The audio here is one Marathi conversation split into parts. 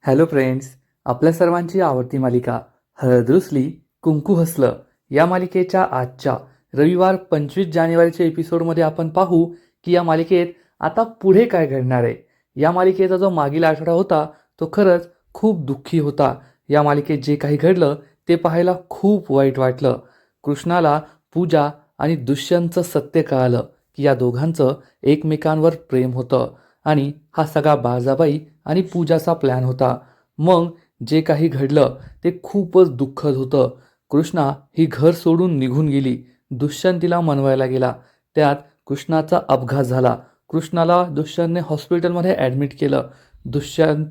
हॅलो फ्रेंड्स, आपल्या सर्वांची आवडती मालिका हळद रुसली कुंकू हसलं या मालिकेच्या आजच्या रविवार 25 जानेवारीच्या एपिसोडमध्ये आपण पाहू की या मालिकेत आता पुढे काय घडणार आहे. या मालिकेचा जो मागील आठवडा होता तो खरंच खूप दुःखी होता. या मालिकेत जे काही घडलं ते पाहायला खूप वाईट वाटलं. कृष्णाला पूजा आणि दुष्यंतचं सत्य कळालं की या दोघांचं एकमेकांवर प्रेम होतं आणि हा सगळा बाळजाबाई आणि पूजाचा प्लॅन होता. मग जे काही घडलं ते खूपच दुःखद होतं. कृष्णा ही घर सोडून निघून गेली. दुष्यंत तिला मनवायला गेला. त्यात कृष्णाचा अपघात झाला. कृष्णाला दुष्यंतने हॉस्पिटलमध्ये ॲडमिट केलं. दुष्यंत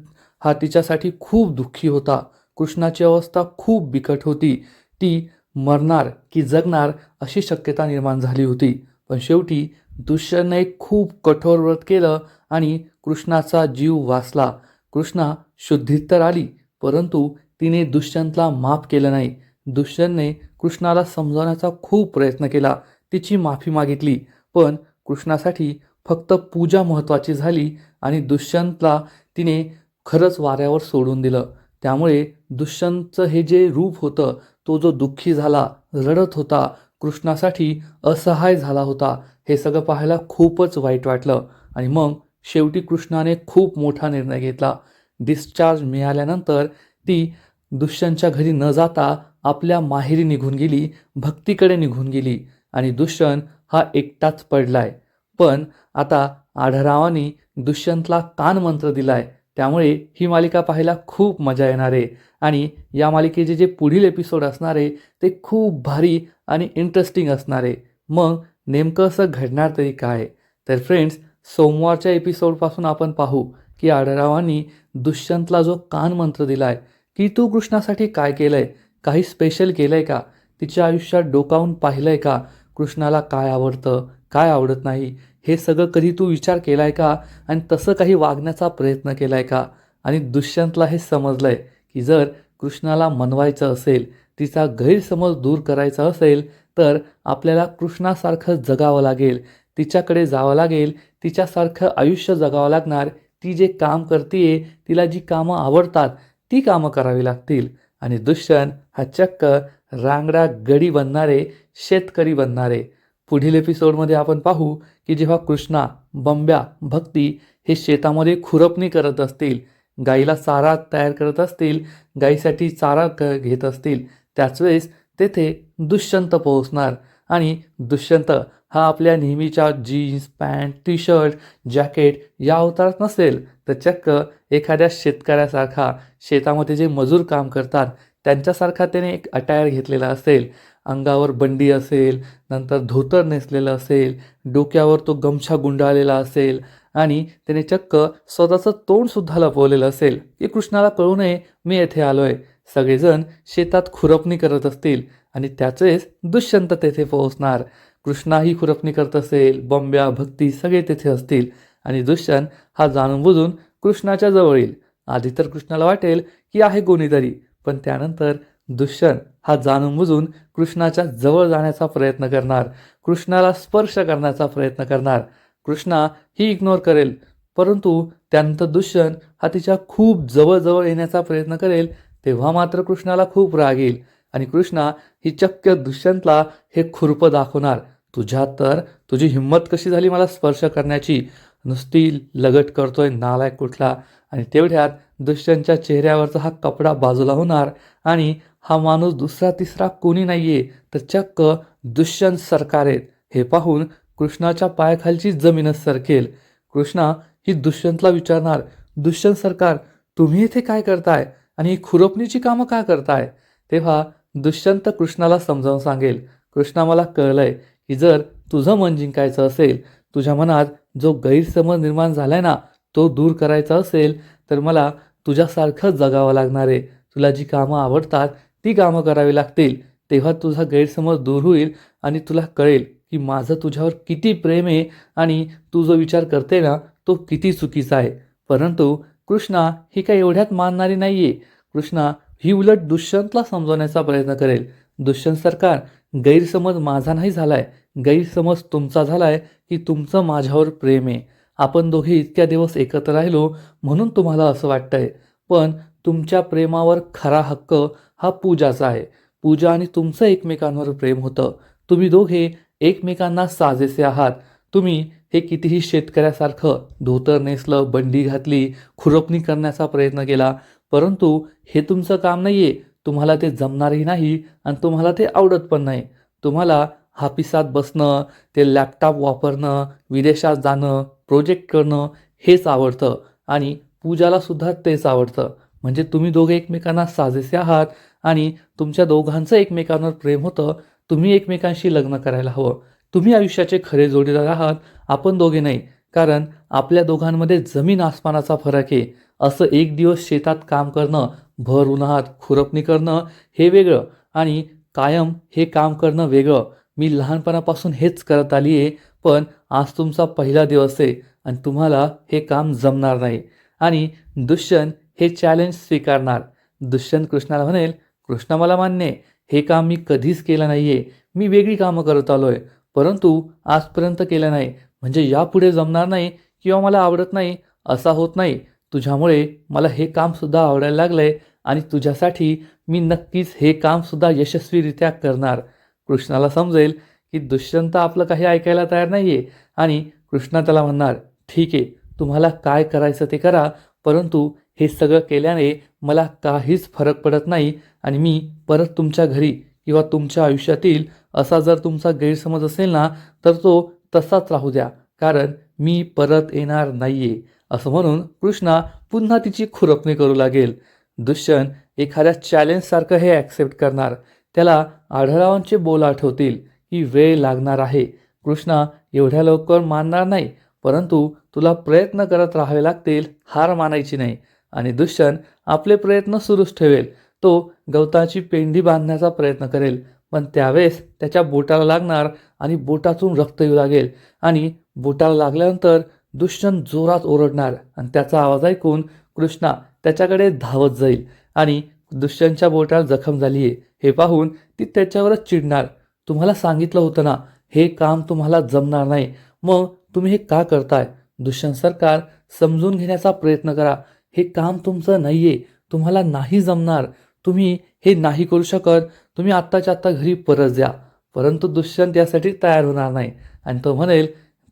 हा तिच्यासाठी खूप दुःखी होता. कृष्णाची अवस्था खूप बिकट होती. ती मरणार की जगणार अशी शक्यता निर्माण झाली होती. पण शेवटी दुष्यंतने एक खूप कठोर व्रत केलं आणि कृष्णाचा जीव वाचला. कृष्णा शुद्धीत तर आली, परंतु तिने दुष्यंतला माफ केलं नाही. दुष्यंतने कृष्णाला समजावण्याचा खूप प्रयत्न केला, तिची माफी मागितली, पण कृष्णासाठी फक्त पूजा महत्त्वाची झाली आणि दुष्यंतला तिने खरंच वाऱ्यावर सोडून दिलं. त्यामुळे दुष्यंतचं हे जे रूप होतं, तो जो दुःखी झाला, रडत होता, कृष्णासाठी असहाय झाला होता, हे सगळं पाहायला खूपच वाईट वाटलं. आणि मग शेवटी कृष्णाने खूप मोठा निर्णय घेतला. डिस्चार्ज मिळाल्यानंतर ती दुष्यंतच्या घरी न जाता आपल्या माहेरी निघून गेली, भक्तीकडे निघून गेली आणि दुष्यंत हा एकटाच पडलाय. पण आता आढळरावांनी दुष्यंतला कानमंत्र दिलाय, त्यामुळे ही मालिका पाहायला खूप मजा येणार आहे. आणि या मालिकेचे जे पुढील एपिसोड असणार आहे ते खूप भारी आणि इंटरेस्टिंग असणार आहे. मग नेमकं असं घडणार तरी काय? तर फ्रेंड्स, सोमवारच्या एपिसोडपासून आपण पाहू की आढळरावांनी दुष्यंतला जो कानमंत्र दिलाय की तू कृष्णासाठी काय केलंय, काही स्पेशल केलंय का, तिच्या आयुष्यात डोकावून पाहिलंय का, कृष्णाला काय आवडतं काय आवडत नाही हे सगळं कधी तू विचार केलाय का, आणि तसं काही वागण्याचा प्रयत्न केलाय का. आणि दुष्यंतला हे समजलंय की जर कृष्णाला मनवायचं असेल, तिचा गैरसमज दूर करायचा असेल, तर आपल्याला कृष्णासारखं जगावं लागेल, तिच्याकडे जावं लागेल, तिच्यासारखं आयुष्य जगावं लागणार. ती जे काम करते, तिला जी कामं आवडतात ती कामं करावी लागतील. आणि दुष्यंत हा चक्क रांगडा गडी बनणारे शेतकरी बनणारे. पुढील एपिसोडमध्ये आपण पाहू की जेव्हा कृष्णा, बंब्या, भक्ती हे शेतामध्ये खुरपणी करत असतील, गाईला चारा तयार करत असतील, गाईसाठी चारा घेत असतील, त्याच वेळेस तेथे दुष्यंत पोहोचणार. आणि दुष्यंत हा आपल्या नेहमीच्या jeans pant T shirt jacket या अवतारात नसेल, तर चक्क एखाद्या शेतकऱ्यासारखा, शेतामध्ये जे मजूर काम करतात त्यांच्यासारखा त्याने एक अटायर घेतलेला असेल. अंगावर बंडी असेल, नंतर धोतर नेसलेलं असेल, डोक्यावर तो गमछा गुंडाळलेला असेल आणि त्याने चक्क स्वतःचं तोंडसुद्धा लपवलेलं असेल की कृष्णाला कळू नये मी येथे आलो आहे. सगळेजण शेतात खुरपणी करत असतील आणि त्याचेच दुष्यंत तेथे पोहोचणार. कृष्णाही खुरपणी करत असेल, बंब्या, भक्ती सगळे तेथे असतील आणि दुष्यंत हा जाणून बुजून कृष्णाच्या जवळ येईल. आधी तर कृष्णाला वाटेल की आहे कोणीतरी, पण त्यानंतर दुष्यंत हा जाणून बुजून कृष्णाच्या जवळ जाण्याचा प्रयत्न करणार, कृष्णाला स्पर्श करण्याचा प्रयत्न करणार. कृष्णा ही इग्नोर करेल, परंतु त्यानंतर दुष्यंत हा तिच्या खूप जवळ येण्याचा प्रयत्न करेल. तेव्हा मात्र कृष्णाला खूप राग येईल आणि कृष्णा ही चक्क दुष्यंतला हे खुरपं दाखवणार. तुझ्यात तर तुझी हिंमत कशी झाली मला स्पर्श करण्याची, नुसती लगट करतोय नालायक कुठला. आणि तेवढ्यात दुष्यंतच्या चेहऱ्यावरचा हा कपडा बाजूला होणार आणि हा माणूस दुसरा तिसरा कोणी नाहीये तर चक्क दुष्यंत सरकार आहेत. हे पाहून कृष्णाच्या पायाखालची जमीनच सरकेल. कृष्णा ही दुष्यंतला विचारणार, दुष्यंत सरकार तुम्ही इथे काय करताय आणि ही खुरपणीची कामं का करताय. तेव्हा दुष्यंत कृष्णाला समजावून सांगेल, कृष्णा मला कळलंय की जर तुझं मन जिंकायचं असेल, तुझ्या मनात जो गैरसमज निर्माण झालाय ना तो दूर करायचा असेल, तर मला तुझ्यासारखं जगावं लागणार आहे. तुला जी कामं आवडतात ती कामं करावी लागतील. तेव्हा तुझा गैरसमज दूर होईल आणि तुला कळेल की माझं तुझ्यावर किती प्रेम आहे आणि तू जो विचार करते ना तो किती चुकीचा आहे. परंतु कृष्णा ही काही एवढ्यात मानणारी नाहीये. कृष्णा ही उलट दुष्यंतला समजवण्याचा प्रयत्न करेल, दुष्यंत सरकार गैरसमज माझा नाही झालाय, गैरसमज तुमचा झालाय की तुमचं माझ्यावर प्रेम आहे. आपण दोघे इतक्या दिवस एकत्र राहिलो म्हणून तुम्हाला असं वाटतंय, पण तुमच्या प्रेमावर खरा हक्क हा पूजाचा आहे. पूजा आणि तुमचं एकमेकांवर प्रेम होतं. तुम्ही दोघे एकमेकांना साजेसे आहात. तुम्ही हे कितीही शेतकऱ्यासारखं धोतर नेसलं, बंडी घातली, खुरपणी करण्याचा प्रयत्न केला, परंतु हे तुमचं काम नाहीये. तुम्हाला ते जमणारही नाही आणि तुम्हाला ते आवडत पण नाही. तुम्हाला ऑफिसात बसणं, ते लॅपटॉप वापरणं, विदेशात जाणं, प्रोजेक्ट करणं हेच आवडतं आणि पूजाला सुद्धा तेच आवडतं. म्हणजे तुम्ही दोघे एकमेकांना साजेसे आहात आणि तुमच्या दोघांचं एकमेकांवर प्रेम होतं. तुम्ही एकमेकांशी लग्न करायला हवं. तुम्ही आयुष्याचे खरे जोडीदार आहात, आपण दोघे नाही. कारण आपल्या दोघांमध्ये जमीन आसमानाचा फरक आहे. असं एक दिवस शेतात काम करणं, भर उन्हात खुरपणी करणं हे वेगळं आणि कायम हे काम करणं वेगळं. मी लहानपणापासून हेच करत आली आहे, पण आज तुमचा पहिला दिवस आहे आणि तुम्हाला हे काम जमणार नाही. आणि दुष्यंत हे चॅलेंज स्वीकारणार. दुष्यंत कृष्णाला म्हणेल, कृष्णा मला मान्य आहे, हे काम मी कधीच केलं नाही आहे. मी वेगळी कामं करत आलो आहे, परंतु आजपर्यंत केलं नाही. म्हणजे यापुढे जमणार नाही किंवा मला आवडत नाही असा होत नाही. तुझ्यामुळे मला हे कामसुद्धा आवडायला लागलं आहे आणि तुझ्यासाठी मी नक्कीच हे कामसुद्धा यशस्वीरित्या करणार. कृष्णाला समजेल की दुष्यंत आपलं काही ऐकायला तयार नाही आहे आणि कृष्णा त्याला म्हणणार, ठीक आहे, तुम्हाला काय करायचं ते करा, परंतु हे सगळं केल्याने मला काहीच फरक पडत नाही आणि मी परत तुमच्या घरी किंवा तुमच्या आयुष्यातील असा जर तुमचा गैरसमज असेल ना, तर तो तसाच राहू द्या, कारण मी परत येणार नाहीये. असं म्हणून कृष्णा पुन्हा तिची खुरपणी करू लागेल. दुष्यंत एखाद्या चॅलेंजसारखं हे ॲक्सेप्ट करणार. त्याला आढळरावांचे बोल आठवतील की वेळ लागणार आहे. कृष्णा एवढ्या लवकर मानणार नाही, परंतु तुला प्रयत्न करत राहावे लागतील, हार मानायची नाही. आणि दुष्यंत आपले प्रयत्न सुरूच ठेवेल. तो गवताची पेंडी बांधण्याचा प्रयत्न करेल, पण त्यावेळेस त्याच्या बोटाला लागणार आणि बोटातून रक्त येऊ लागेल आणि बोटाला लागल्यानंतर दुष्यंत जोरात ओरडणार आणि त्याचा आवाज ऐकून कृष्णा त्याच्याकडे धावत जाईल आणि दुष्यंतच्या बोटाला जखम झाली आहे हे पाहून ती त्याच्यावरच चिडणार. तुम्हाला सांगितलं होतं ना, हे काम तुम्हाला जमणार नाही, मग तुम्ही हे का करताय? दुष्यंत सरकार, समजून घेण्याचा प्रयत्न करा. हे काम तुमचं नाही आहे, तुम्हाला नाही जमणार, तुम्ही हे नाही करू शकत, तुम्ही आत्ताच्या आत्ता घरी परत जा. परंतु दुष्यंत यासाठी तयार होणार नाही आणि तो म्हणेल,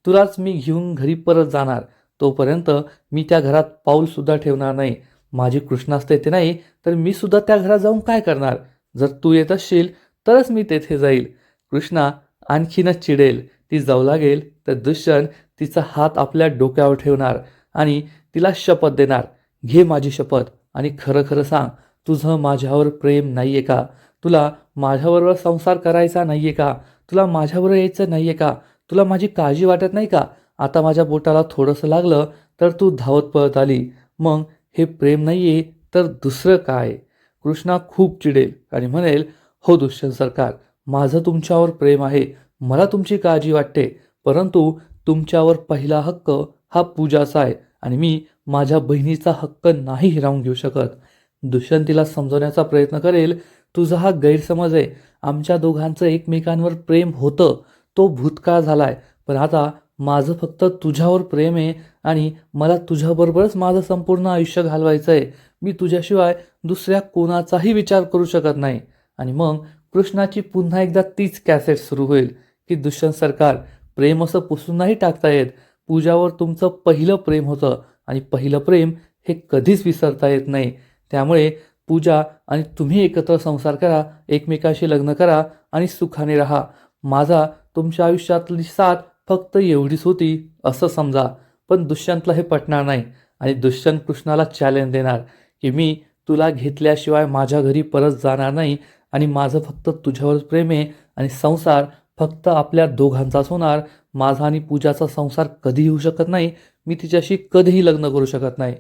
तुलाच मी घेऊन घरी परत जाणार. तोपर्यंत मी त्या घरात पाऊलसुद्धा ठेवणार नाही. माझी कृष्णाच तेथे नाही तर मी सुद्धा त्या घरात जाऊन काय करणार? जर तू येत असशील तरच मी तेथे जाईल. कृष्णा आणखीनच चिडेल. ती जाऊ लागेल तर दुष्यंत तिचा हात आपल्या डोक्यावर ठेवणार आणि तिला शपथ देणार, घे माझी शपथ आणि खरं खरं सांग, तुझं माझ्यावर प्रेम नाही आहे का? तुला माझ्याबरोबर संसार करायचा नाही आहे का? तुला माझ्याबरोबर यायचं नाही आहे का? तुला माझी काळजी वाटत नाही का? आता माझ्या बोटाला थोडंसं लागलं तर तू धावत पळत आली. मग हे प्रेम नाही आहे तर दुसरं काय? कृष्णा खूप चिडेल आणि म्हणेल, हो दुष्यंत सरकार, माझं तुमच्यावर प्रेम आहे, मला तुमची काळजी वाटते, परंतु तुमच्यावर पहिला हक्क हा पूजाचा आहे आणि मी माझ्या बहिणीचा हक्क नाही हिरावून घेऊ शकत. दुष्यंत तिला समजवण्याचा प्रयत्न करेल, तुझा हा गैरसमज आहे. आमच्या दोघांचं एकमेकांवर प्रेम होतं, तो भूतकाळ झालाय, पण आता माझं फक्त तुझ्यावर प्रेम आहे आणि मला तुझ्याबरोबरच माझं संपूर्ण आयुष्य घालवायचं आहे. मी तुझ्याशिवाय दुसऱ्या कोणाचाही विचार करू शकत नाही. आणि मग कृष्णाची पुन्हा एकदा तीच कॅसेट सुरू होईल की दुष्यंत सरकार, प्रेम असं पुसून नाही टाकता येत. पूजावर तुमचं पहिलं प्रेम होतं आणि पहिलं प्रेम हे कधीच विसरता येत नाही. त्यामुळे पूजा आणि तुम्ही एकत्र संसार करा, एकमेकाशी लग्न करा आणि सुखाने राहा. माझा तुमच्या आयुष्यातली साथ फक्त एवढीच होती असं समजा. पण दुष्यंतला हे पटणार नाही आणि दुष्यंत कृष्णाला चॅलेंज देणार की मी तुला घेतल्याशिवाय माझ्या घरी परत जाणार नाही आणि माझं फक्त तुझ्यावरच प्रेम आहे आणि संसार फक्त आपल्या दोघांचाच होणार. माझा आणि पूजाचा संसार कधी होऊ शकत नाही, मी तिच्याशी कधीही लग्न करू शकत नाही.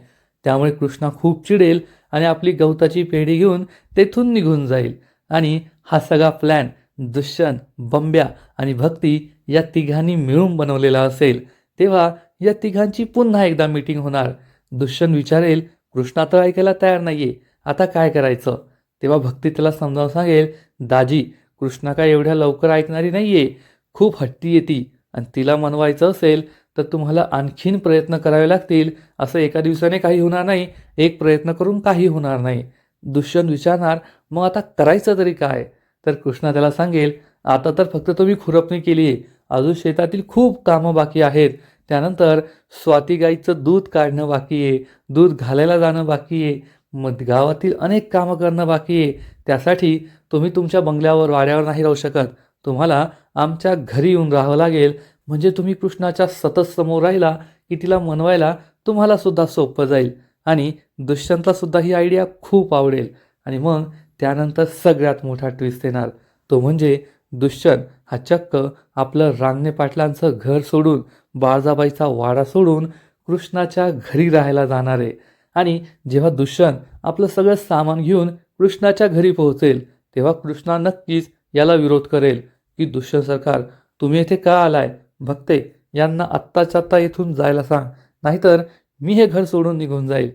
त्यामुळे कृष्णा खूप चिडेल आणि आपली गवताची पेढी घेऊन तेथून निघून जाईल. आणि हा सगळा प्लॅन दुष्यंत, बंब्या आणि भक्ती या तिघांनी मिळून बनवलेला असेल. तेव्हा या तिघांची पुन्हा एकदा मीटिंग होणार. दुष्यंत विचारेल, कृष्णा तर ऐकायला तयार नाहीये, आता काय करायचं? तेव्हा भक्ती त्याला समजावून सांगेल, दाजी, कृष्णा काय एवढ्या लवकर ऐकणारी नाहीये, खूप हट्टी आहे ती आणि तिला मनवायचं असेल तर तुम्हाला आणखीन प्रयत्न करावे लागतील. असं एका दिवसाने काही होणार नाही, एक प्रयत्न करून काही होणार नाही. दुष्यंत विचारणार, मग आता करायचं तरी काय? तर कृष्णा त्याला सांगेल, आता तर फक्त तुम्ही खुरपणी केली आहे, अजून शेतातील खूप कामं बाकी आहेत. त्यानंतर स्वाती गाईचं दूध काढणं बाकी आहे, दूध घालायला जाणं बाकी आहे, मग गावातील अनेक कामं करणं बाकी आहे. त्यासाठी तुम्ही तुमच्या बंगल्यावर वाड्यावर नाही राहू शकत, तुम्हाला आमच्या घरी येऊन राहावं लागेल. म्हणजे तुम्ही कृष्णाच्या सतत समोर राहिला की तिला मनवायला तुम्हाला सुद्धा सोपं जाईल आणि दुष्यंतला सुद्धा ही आयडिया खूप आवडेल. आणि मग त्यानंतर सगळ्यात मोठा ट्विस्ट येणार, तो म्हणजे दुष्यंत हा चक्क आपलं रांगणे पाटलांचं घर सोडून, बाळजाबाईचा वाडा सोडून कृष्णाच्या घरी राहायला जाणार आहे. आणि जेव्हा दुष्यंत आपलं सगळं सामान घेऊन कृष्णाच्या घरी पोहोचेल, तेव्हा कृष्णा नक्कीच याला विरोध करेल की दुष्यंत सरकार, तुम्ही येथे का आलाय? भक्ते, यांना आत्ताच्या आत्ता इथून जायला सांग, नाहीतर मी हे घर सोडून निघून जाईल.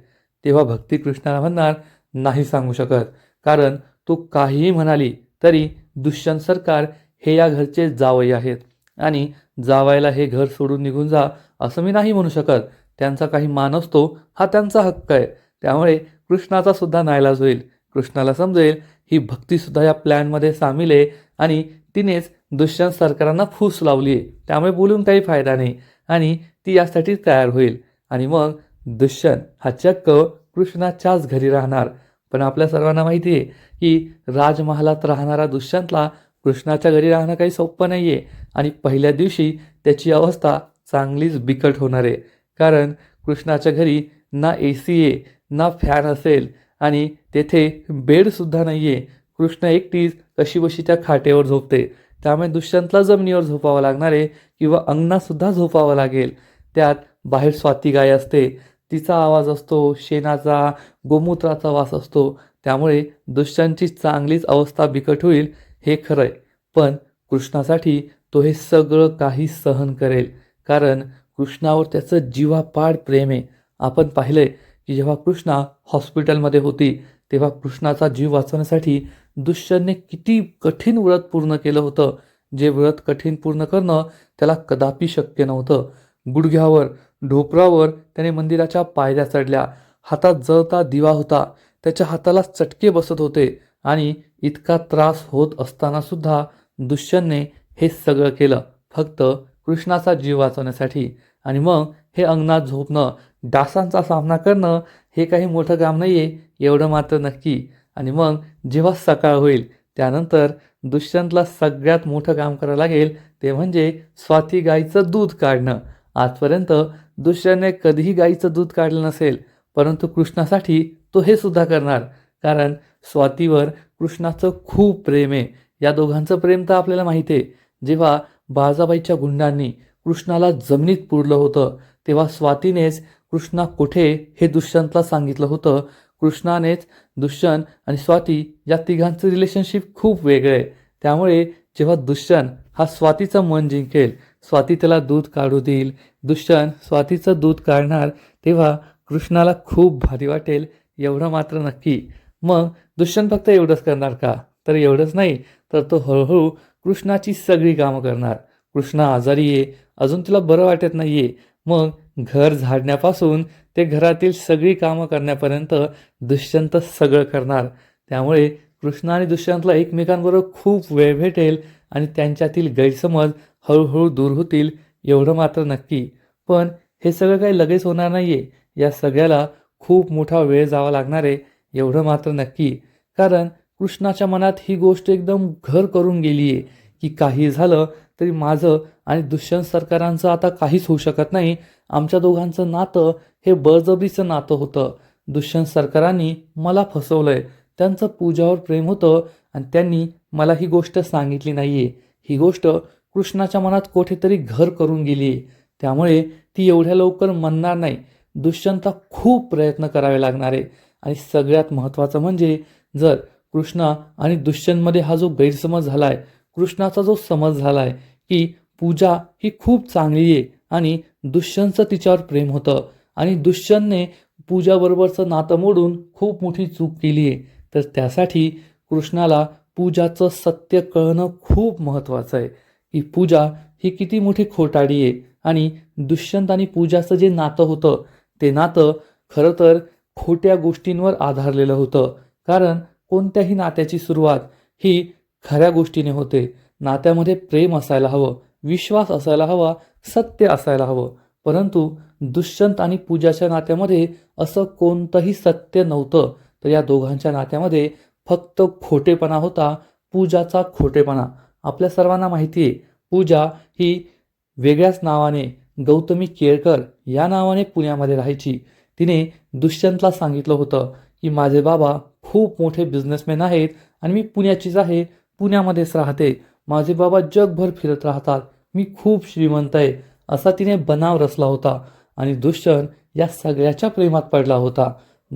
तेव्हा भक्ती कृष्णाला म्हणणार, नाही सांगू शकत, कारण तू काहीही म्हणाली तरी दुष्यंत सरकार हे या घरचे जावई आहेत आणि जावायला हे घर सोडून निघून जा असं मी नाही म्हणू शकत. त्यांचा काही मान असतो, हा त्यांचा हक्क आहे. त्यामुळे कृष्णाचा सुद्धा नाईलाज होईल. कृष्णाला समजेल ही भक्तीसुद्धा या प्लॅनमध्ये सामील आहे आणि तिनेच दुष्यंत सरकारांना फूस लावली आहे, त्यामुळे बोलून काही फायदा नाही आणि ती यासाठी तयार होईल. आणि मग दुष्यंत हा चक्क कृष्णाच्याच घरी राहणार. पण आपल्या सर्वांना माहिती आहे की राजमहालात राहणारा दुष्यंतला कृष्णाच्या घरी राहणं काही सोपं नाही आहे आणि पहिल्या दिवशी त्याची अवस्था चांगलीच बिकट होणार आहे. कारण कृष्णाच्या घरी ना AC आहे, ना फॅन असेल आणि तेथे बेडसुद्धा नाही आहे. कृष्ण एकटीच कशीबशी त्या खाटेवर झोपते. त्यामुळे दुष्यंतला जमिनीवर झोपावं लागणार आहे किंवा अंगणातसुद्धा झोपावं लागेल. त्यात बाहेर स्वाती गाय असते, तिचा आवाज असतो, शेणाचा, गोमूत्राचा वास असतो. त्यामुळे दुष्यंतची चांगलीच अवस्था बिकट होईल, हे खरं आहे. पण कृष्णासाठी तो हे सगळं काही सहन करेल, कारण कृष्णावर त्याचं जीवापाड प्रेम आहे. आपण पाहिलंय की जेव्हा कृष्णा हॉस्पिटलमध्ये होती, तेव्हा कृष्णाचा जीव वाचवण्यासाठी दुष्यंतने किती कठीण व्रत पूर्ण केलं होतं. जे व्रत कठीण पूर्ण करणं त्याला कदापि शक्य नव्हतं. गुडघ्यावर, ढोपरावर त्याने मंदिराच्या पायऱ्या चढल्या, हातात जळता दिवा होता, त्याच्या हाताला चटके बसत होते आणि इतका त्रास होत असताना सुद्धा दुष्यंतने हे सगळं केलं फक्त कृष्णाचा जीव वाचवण्यासाठी. आणि मग हे अंगणात झोपणं, डासांचा सामना करणं हे काही मोठं काम नाही आहे, एवढं मात्र नक्की. आणि मग जेव्हा सकाळ होईल त्यानंतर दुष्यंतला सगळ्यात मोठं काम करावं लागेल, ते म्हणजे स्वाती गाईचं दूध काढणं. आजपर्यंत दुष्यंतने कधीही गाईचं दूध काढलं नसेल, परंतु कृष्णासाठी तो हे सुद्धा करणार, कारण स्वातीवर कृष्णाचं खूप प्रेम आहे. या दोघांचं प्रेम तर आपल्याला माहिती आहे. जेव्हा बाळजाबाईच्या गुंडांनी कृष्णाला जमिनीत पुरलं होतं, तेव्हा स्वातीनेच कृष्णा कुठे हे दुष्यंतला सांगितलं होतं. कृष्णानेच दुष्यंत आणि स्वाती या तिघांचं रिलेशनशिप खूप वेगळं आहे. त्यामुळे जेव्हा दुष्यंत हा स्वातीचं मन जिंकेल, स्वाती त्याला दूध काढू देईल, दुष्यंत स्वातीचं दूध काढणार, तेव्हा कृष्णाला खूप भारी वाटेल, एवढं मात्र नक्की. मग दुष्यंत फक्त एवढंच करणार का? तर एवढंच नाही, तर तो हळूहळू कृष्णाची सगळी कामं करणार. कृष्णा आजारी आहे, अजून तिला बरं वाटत नाही आहे, मग घर झाडण्यापासून ते घरातील सगळी कामं करण्यापर्यंत दुष्यंत सगळं करणार. त्यामुळे कृष्णा आणि दुष्यंतला एकमेकांबरोबर खूप वेळ भेटेल आणि त्यांच्यातील गैरसमज हळूहळू दूर होतील, एवढं मात्र नक्की. पण हे सगळं काही लगेच होणार नाही आहे, या सगळ्याला खूप मोठा वेळ जावा लागणार आहे, एवढं मात्र नक्की. कारण कृष्णाच्या मनात ही गोष्ट एकदम घर करून गेली आहे की काही झालं तरी माझं आणि दुष्यंत सरकारांचं आता काहीच होऊ शकत नाही. आमच्या दोघांचं नातं हे बळजबरीचं नातं होतं. दुष्यंत सरकारांनी मला फसवलंय, त्यांचं पूजावर प्रेम होतं आणि त्यांनी मला ही गोष्ट सांगितली नाही आहे. ही गोष्ट कृष्णाच्या मनात कुठेतरी घर करून गेली आहे, त्यामुळे ती एवढ्या लवकर म्हणणार नाही. दुष्यंतला खूप प्रयत्न करावे लागणार आहे. आणि सगळ्यात महत्त्वाचं म्हणजे जर कृष्णा आणि दुष्यंतमध्ये हा जो गैरसमज झाला आहे, कृष्णाचा जो समज झाला आहे की पूजा ही खूप चांगली आहे आणि दुष्यंतचं तिच्यावर प्रेम होतं आणि दुष्यंतने पूजाबरोबरचं नातं मोडून खूप मोठी चूक केली आहे, तर त्यासाठी कृष्णाला पूजाचं सत्य कळणं खूप महत्त्वाचं आहे की पूजा ही किती मोठी खोटाडी आहे आणि दुष्यंत आणि पूजाचं जे नातं होतं ते नातं खरं तर खोट्या गोष्टींवर आधारलेलं होतं. कारण कोणत्याही नात्याची सुरुवात ही खऱ्या गोष्टीने होते. नात्यामध्ये प्रेम असायला हवं, विश्वास असायला हवा, सत्य असायला हवं. परंतु दुष्यंत आणि पूजाच्या नात्यामध्ये असं कोणतंही सत्य नव्हतं. तर या दोघांच्या नात्यामध्ये फक्त खोटेपणा होता, पूजाचा खोटेपणा. आपल्या सर्वांना माहिती आहे, पूजा ही वेगळ्याच नावाने गौतमी केळकर या नावाने पुण्यामध्ये राहायची. तिने दुष्यंतला सांगितलं होतं की माझे बाबा खूप मोठे बिझनेसमॅन आहेत आणि मी पुण्याचीच आहे, पुण्यामध्येच राहते. माझे बाबा जगभर फिरत राहतात, मी खूप श्रीमंत आहे, असा तिने बनाव रचला होता. आणि दुष्यंत या सगळ्याच्या प्रेमात पडला होता.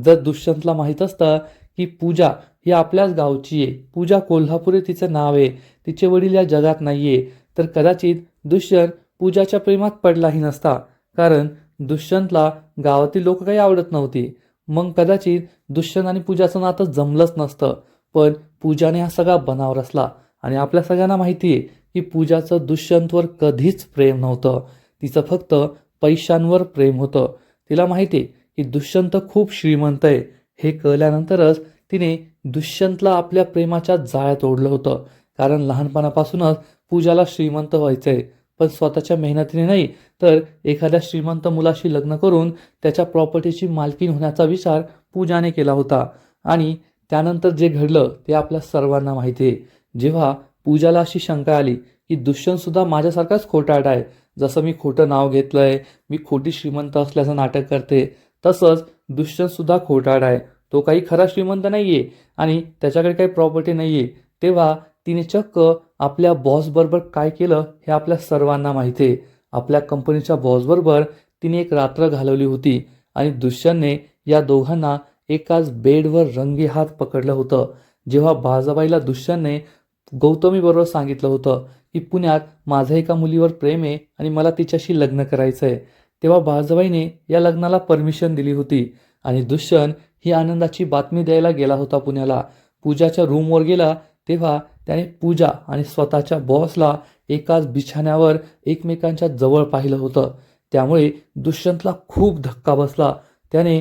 जर दुष्यंतला माहीत असतं की पूजा ही आपल्याच गावची आहे, पूजा कोल्हापुरी तिचं नाव आहे, तिचे वडील या जगात नाहीये, तर कदाचित दुष्यंत पूजाच्या प्रेमात पडलाही नसता. कारण दुष्यंतला गावातील लोक काही आवडत नव्हती. मग कदाचित दुष्यंत आणि पूजाचं नातं जमलंच नसतं. पण पूजाने हा सगळा बनाव रचला. आणि आपल्या सगळ्यांना माहिती आहे की पूजाचं दुष्यंतवर कधीच प्रेम नव्हतं. तिचं फक्त पैशांवर प्रेम होतं. तिला माहिती आहे की दुष्यंत खूप श्रीमंत आहे. हे कळल्यानंतरच तिने दुष्यंतला आपल्या प्रेमाच्या जाळ्यात ओढलं होतं. कारण लहानपणापासूनच पूजाला श्रीमंत व्हायचंय, पण स्वतःच्या मेहनतीने नाही, तर एखाद्या श्रीमंत मुलाशी लग्न करून त्याच्या प्रॉपर्टीची मालकीण होण्याचा विचार पूजाने केला होता. आणि त्यानंतर जे घडलं ते आपल्या सर्वांना माहिती आहे. जेव्हा पूजाला अशी शंका आली की दुष्यंत सुद्धा माझ्यासारखाच खोटारडा आहे, जसं मी खोटं नाव घेतलंय, मी खोटी श्रीमंत असल्याचं नाटक करते, तसंच दुष्यंत सुद्धा खोटारडा आहे, तो काही खरा श्रीमंत नाहीये आणि त्याच्याकडे काही प्रॉपर्टी नाहीये. तेव्हा तिने चक्क आपल्या बॉसबरोबर काय केलं हे आपल्या सर्वांना माहिती आहे. आपल्या कंपनीच्या बॉसबरोबर तिने एक रात्र घालवली होती आणि दुष्यंतने या दोघांना एकाच बेडवर रंगेहात पकडलं होतं. जेव्हा बाजाबाईला दुष्यंतने गौतमीबरोबर सांगितलं होतं की पुण्यात माझं एका मुलीवर प्रेम आहे आणि मला तिच्याशी लग्न करायचं आहे, तेव्हा बाजाबाईने या लग्नाला परमिशन दिली होती. आणि दुष्यंत ही आनंदाची बातमी द्यायला गेला होता पुण्याला. पूजाच्या रूमवर गेला तेव्हा त्याने पूजा आणि स्वतःच्या बॉसला एकाच बिछाण्यावर एकमेकांच्या जवळ पाहिलं होतं. त्यामुळे दुष्यंतला खूप धक्का बसला. त्याने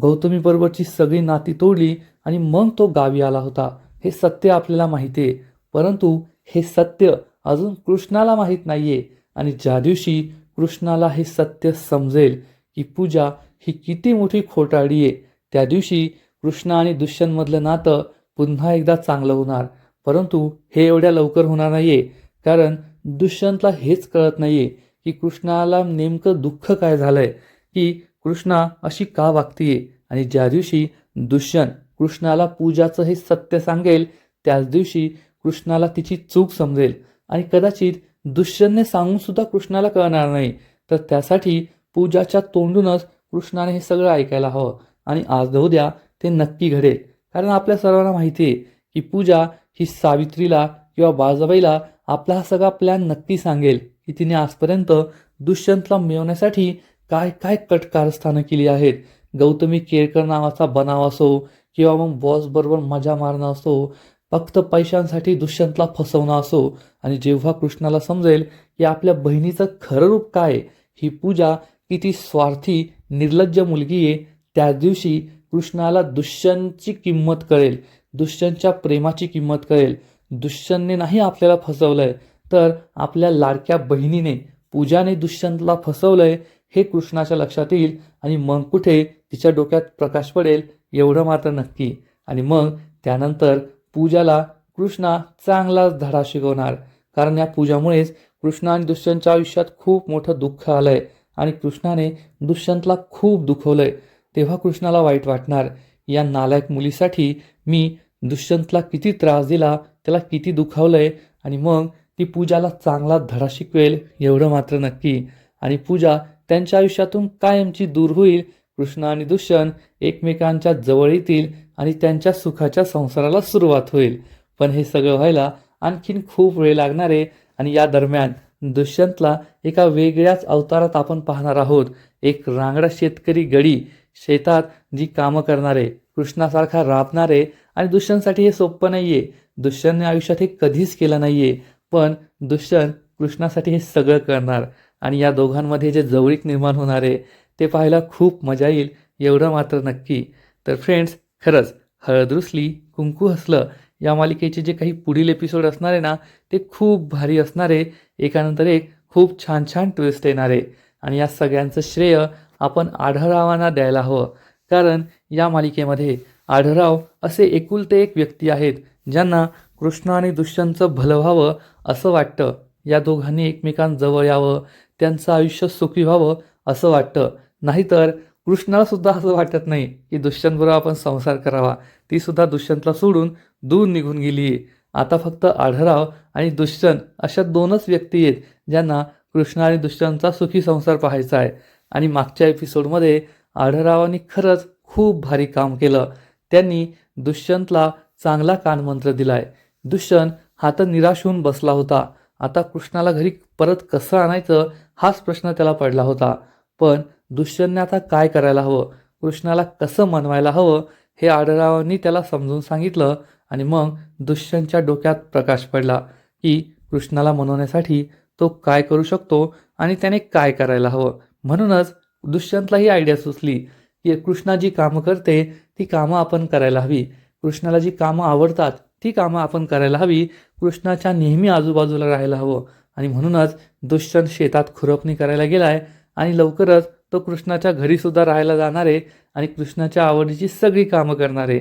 गौतमीबरोबरची सगळी नाती तोडली आणि मग तो गावी आला होता. हे सत्य आपल्याला माहिती आहे, परंतु हे सत्य अजून कृष्णाला माहीत नाहीये. आणि ज्या दिवशी कृष्णाला हे सत्य समजेल की पूजा ही किती मोठी खोटारडी आहे, त्या दिवशी कृष्णा आणि दुष्यंतमधलं नातं पुन्हा एकदा चांगलं होणार. परंतु हे एवढ्या लवकर होणार नाहीये, कारण दुष्यंतला हेच कळत नाहीये की कृष्णाला नेमकं दुःख काय झालंय, की कृष्णा अशी का वागतीये. आणि ज्या दिवशी दुष्यंत कृष्णाला पूजाचं हे सत्य सांगेल त्याच दिवशी कृष्णाला तिची चूक समजेल. आणि कदाचित दुष्यंतने सांगून सुद्धा कृष्णाला कळणार नाही, तर त्यासाठी पूजाच्या तोंडूनच कृष्णाने हे सगळं ऐकायला हवं. आणि आज उद्या ते नक्की घडेल. कारण आपल्या सर्वांना माहिती आहे की पूजा ही सावित्रीला किंवा बाजाबाईला आपला हा सगळा प्लॅन नक्की सांगेल की तिने आजपर्यंत दुष्यंतला मिळवण्यासाठी काय काय कट कारस्थानं केली आहेत. गौतमी केळकर नावाचा बनाव असो किंवा मग बॉस बरोबर मजा मारणं असो, फक्त पैशांसाठी दुष्यंतला फसवणं असो. आणि जेव्हा कृष्णाला समजेल की आपल्या बहिणीचं खरं रूप काय, ही पूजा किती स्वार्थी निर्लज्ज मुलगी आहे, त्याच दिवशी कृष्णाला दुष्यंतची किंमत कळेल, दुष्यंतच्या प्रेमाची किंमत कळेल. दुष्यंतने नाही आपल्याला फसवलंय, तर आपल्या लाडक्या बहिणीने पूजाने दुष्यंतला फसवलंय हे कृष्णाच्या लक्षात येईल. आणि मग कुठे तिच्या डोक्यात प्रकाश पडेल एवढं मात्र नक्की. आणि मग त्यानंतर पूजाला कृष्णा चांगलाच धडा शिकवणार. कारण या पूजामुळेच कृष्णा आणि दुष्यंतच्या आयुष्यात खूप मोठं दुःख आलंय आणि कृष्णाने दुष्यंतला खूप दुखवलंय. तेव्हा कृष्णाला वाईट वाटणार, या नालायक मुलीसाठी मी दुष्यंतला किती त्रास दिला, त्याला किती दुखावलंय. आणि मग ती पूजाला चांगला धडा शिकवेल एवढं मात्र नक्की. आणि पूजा त्यांच्या आयुष्यातून कायमची दूर होईल. कृष्णा आणि दुष्यंत एकमेकांच्या जवळ येतील आणि त्यांच्या सुखाच्या संसाराला सुरुवात होईल. पण हे सगळं व्हायला आणखीन खूप वेळ लागणार आहे. आणि या दरम्यान दुष्यंतला एका वेगळ्याच अवतारात आपण पाहणार आहोत. एक रांगडा शेतकरी गडी, शेतात जी कामं करणारे, कृष्णासारखा राबणारे. आणि दुष्यंतसाठी हे सोपं नाहीये, दुष्यंतने आयुष्यात हे कधीच केलं नाहीये, पण दुष्यंत कृष्णासाठी हे सगळं करणार. आणि या दोघांमध्ये जे जवळीक निर्माण होणार आहे ते पाहायला खूप मजा येईल, एवढं मात्र नक्की. तर फ्रेंड्स, खरंच हळद रुसली कुंकू हसलं या मालिकेचे जे काही पुढील एपिसोड असणार आहे ना, ते खूप भारी असणार आहे. एकानंतर एक खूप छान छान ट्विस्ट येणार आहे आणि या सगळ्यांचं श्रेय आपण आढळरावांना द्यायला हवं. कारण या मालिकेमध्ये आढळराव असे एकुलते एक व्यक्ती आहेत ज्यांना कृष्ण आणि दुष्यंतचं भलं व्हावं असं वाटतं. या दोघांनी एकमेकांजवळ यावं, त्यांचं आयुष्य सुखी व्हावं असं वाटतं. नाहीतर कृष्णाला सुद्धा असं वाटत नाही की दुष्यंतबरोबर आपण संसार करावा. ती सुद्धा दुष्यंतला सोडून दूर निघून गेली आहे. आता फक्त आढळराव आणि दुष्यंत अशा दोनच व्यक्ती आहेत ज्यांना कृष्ण आणि दुष्यंतचा सुखी संसार पाहायचा आहे. आणि मागच्या एपिसोडमध्ये आढळरावांनी खरंच खूप भारी काम केलं. त्यांनी दुष्यंतला चांगला कानमंत्र दिलाय. दुष्यंत हा तर निराश होऊन बसला होता. आता कृष्णाला घरी परत कसं आणायचं हाच प्रश्न त्याला पडला होता. पण दुष्यंतने आता काय करायला हवं, कृष्णाला कसं मनवायला हवं हे आढळरावांनी त्याला समजून सांगितलं. आणि मग दुष्यंतच्या डोक्यात प्रकाश पडला की कृष्णाला मनवण्यासाठी तो काय करू शकतो आणि त्याने काय करायला हवं. म्हणूनच दुष्यंतला ही आयडिया सुचली की कृष्णा जी कामं करते ती कामं आपण करायला हवी. कृष्णाला जी कामं आवडतात ती कामं आपण करायला हवी. कृष्णाच्या नेहमी आजूबाजूला राहायला हवं. आणि म्हणूनच दुष्यंत शेतात खुरपणी करायला गेलाय आणि लवकरच तो कृष्णाच्या घरीसुद्धा राहायला जाणार आहे आणि कृष्णाच्या आवडीची सगळी कामं करणार आहे.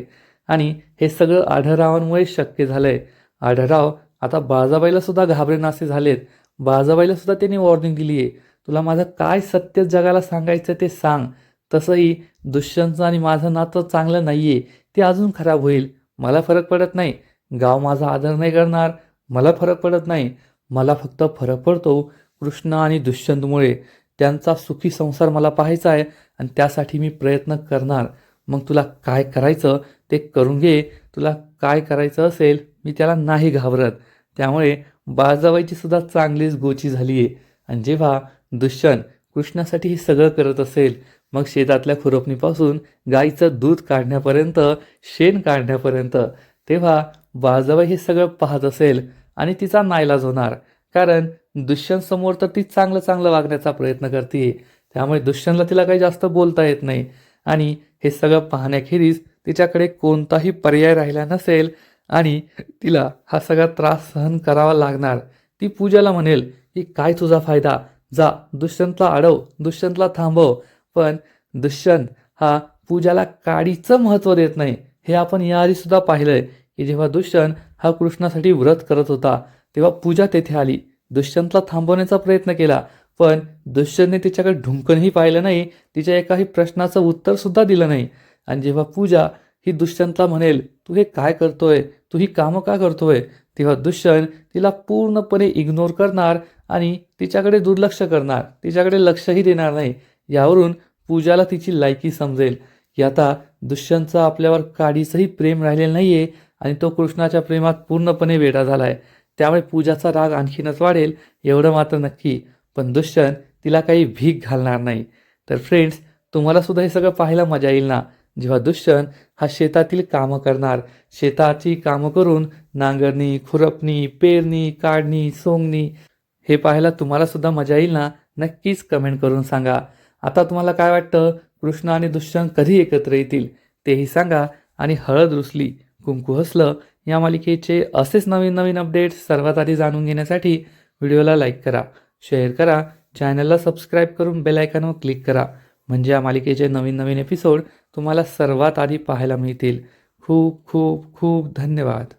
आणि हे सगळं आढळरावांमुळे शक्य झालंय. आढळराव आता बाळजाबाईला सुद्धा घाबरेनासे झालेत. बाळजाबाईला सुद्धा त्यांनी वॉर्निंग दिली आहे, तुला माझं काय सत्य जगाला सांगायचं ते सांग. तसंही दुष्यंतचं आणि माझं नातं चांगलं नाही आहे, ते अजून खराब होईल. मला फरक पडत नाही, गाव माझा आदर नाही करणार, मला फरक पडत नाही. मला फक्त फरक पडतो कृष्ण आणि दुष्यंतमुळे. त्यांचा सुखी संसार मला पाहायचा आहे आणि त्यासाठी मी प्रयत्न करणार. मग तुला काय करायचं ते करून घे. तुला काय करायचं असेल मी त्याला नाही घाबरत. त्यामुळे बाळजाबाईची सुद्धा चांगलीच गोची झाली आहे. आणि जेव्हा दुष्यंत कृष्णासाठी हे सगळं करत असेल, मग शेतातल्या खुरपणीपासून गाईचं दूध काढण्यापर्यंत, शेण काढण्यापर्यंत, तेव्हा बाळजाबाई हे सगळं पाहत असेल आणि तिचा नाईलाज होणार. कारण दुष्यंत समोर तर ती चांगलं चांगलं वागण्याचा प्रयत्न करते. त्यामुळे दुष्यंतला तिला काही जास्त बोलता येत नाही. आणि हे सगळं पाहण्याखेरीज तिच्याकडे कोणताही पर्याय राहिला नसेल आणि तिला हा सगळा त्रास सहन करावा लागणार. ती पूजाला म्हणेल की काय तुझा फायदा, जा दुष्यंतला अडव, दुष्यंतला थांबव. पण दुष्यंत हा पूजाला काडीचं महत्त्व देत नाही. हे आपण याआधी सुद्धा पाहिलंय की जेव्हा दुष्यंत हा कृष्णासाठी व्रत करत होता तेव्हा पूजा तेथे आली, दुष्यंतला थांबवण्याचा प्रयत्न केला. पण दुष्यंतने तिच्याकडे ढुंकणही पाहिलं नाही, तिच्या एकाही प्रश्नाचं उत्तर सुद्धा दिलं नाही. आणि जेव्हा पूजा ही दुष्यंतला म्हणेल तू हे काय करतोय, तू ही कामं का करतोय, तेव्हा दुष्यंत तिला पूर्णपणे इग्नोर करणार आणि तिच्याकडे दुर्लक्ष करणार, तिच्याकडे लक्षही देणार नाही. यावरून पूजाला तिची लायकी समजेल की आता दुष्यंतचं आपल्यावर काडीचंही प्रेम राहिलेलं नाहीये आणि तो कृष्णाच्या प्रेमात पूर्णपणे वेडा झालाय. त्यामुळे पूजाचा राग आणखीनच वाढेल, एवढं मात्र नक्की. पण दुष्यंत तिला काही भीक घालणार नाही. तर फ्रेंड्स, तुम्हाला सुद्धा हे सगळं पाहायला मजा येईल ना, जेव्हा दुष्यंत हा शेतातील कामं करणार. शेताची कामं करून नांगरणी, खुरपणी, पेरणी, काढणी, सोंगणी हे पाहायला तुम्हाला सुद्धा मजा येईल ना. नक्कीच कमेंट करून सांगा. आता तुम्हाला काय वाटतं, कृष्ण आणि दुष्यंत कधी एकत्र येतील तेही सांगा. आणि हळद रुसली कुंकू हसलं या मालिकेचे असेच नवीन नवीन अपडेट्स सर्वात आधी जाणून घेण्यासाठी व्हिडिओला लाईक करा, शेअर करा, चॅनलला सबस्क्राईब करून बेल आयकॉनवर क्लिक करा. म्हणजे या मालिकेचे नवीन नवीन एपिसोड तुम्हाला सर्वात आधी पाहायला मिळतील. खूप खूप खूप धन्यवाद.